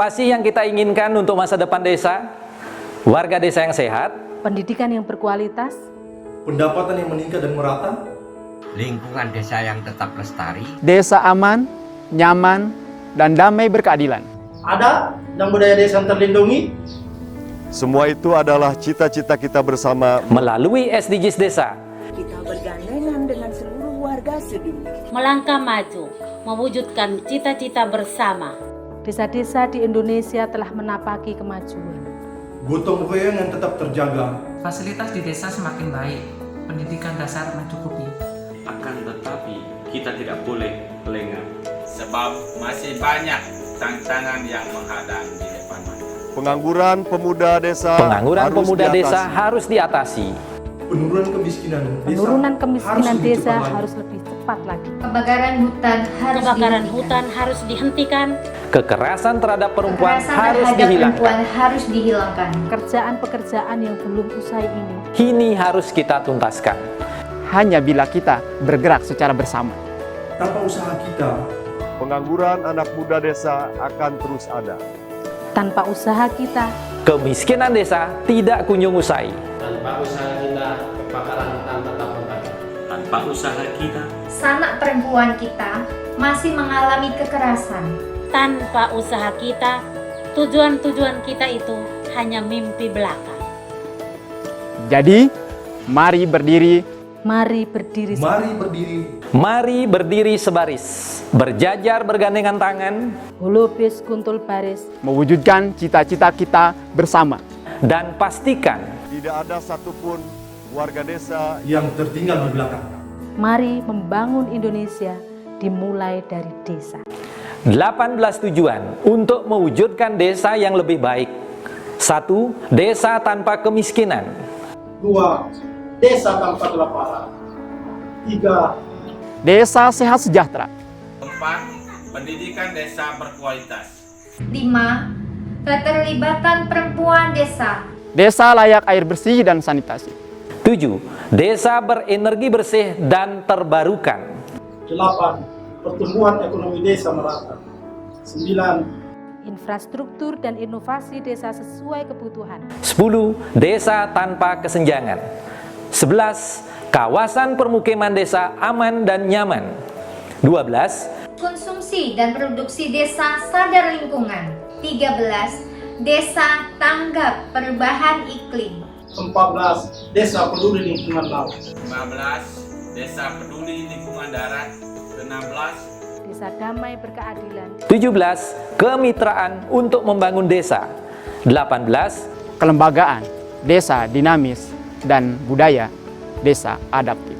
Apa sih yang kita inginkan untuk masa depan desa? Warga desa yang sehat, pendidikan yang berkualitas, pendapatan yang meningkat dan merata, lingkungan desa yang tetap lestari, desa aman, nyaman, dan damai berkeadilan. adat dan budaya desa yang terlindungi. Semua itu adalah cita-cita kita bersama melalui SDGs desa. Kita bergandengan dengan seluruh warga sedunia. Melangkah maju, mewujudkan cita-cita bersama. Desa-desa di Indonesia telah menapaki kemajuan. Gotong royong yang tetap terjaga. Fasilitas di desa semakin baik, pendidikan dasar mencukupi. Akan tetapi, kita tidak boleh lengah. Sebab masih banyak tantangan yang menghadang di depan mata. pengangguran pemuda desa. Harus diatasi. Penurunan kemiskinan desa harus lebih cepat lagi. Kebakaran hutan harus dihentikan. Kekerasan terhadap perempuan harus dihilangkan. Pekerjaan-pekerjaan yang belum usai ini Kini harus kita tuntaskan. Hanya bila kita bergerak secara bersama. Tanpa usaha kita, Pengangguran anak muda desa akan terus ada. tanpa usaha kita, Kemiskinan desa tidak kunjung usai. Tanpa usaha kita, kebakaran hutan tetap terjadi. Tanpa usaha kita, Sanak perempuan kita masih mengalami kekerasan. Tanpa usaha kita, tujuan-tujuan kita itu hanya mimpi belaka. Jadi, mari berdiri. mari berdiri. Mari berdiri sebaris, berjajar bergandengan tangan, Holobis kuntul baris, Mewujudkan cita-cita kita bersama. dan pastikan Tidak ada satupun warga desa yang tertinggal di belakang. mari membangun Indonesia dimulai dari desa. 18 tujuan untuk mewujudkan desa yang lebih baik. 1. Desa tanpa kemiskinan. 2. Desa tanpa kelaparan. 3. Desa sehat sejahtera. 4. Pendidikan desa berkualitas. 5. Keterlibatan perempuan desa. Desa layak air bersih dan sanitasi. 7. Desa berenergi bersih dan terbarukan. 8. Pertumbuhan ekonomi desa merata. 9. Infrastruktur dan inovasi desa sesuai kebutuhan. 10. Desa tanpa kesenjangan. 11. Kawasan permukiman desa aman dan nyaman. 12. Konsumsi dan produksi desa sadar lingkungan. 13. Desa tanggap perubahan iklim. 14. Desa peduli lingkungan laut. 15. Desa peduli lingkungan darat. 16. Desa damai berkeadilan. 17. Kemitraan untuk membangun desa. 18. Kelembagaan, desa dinamis, dan budaya desa adaptif.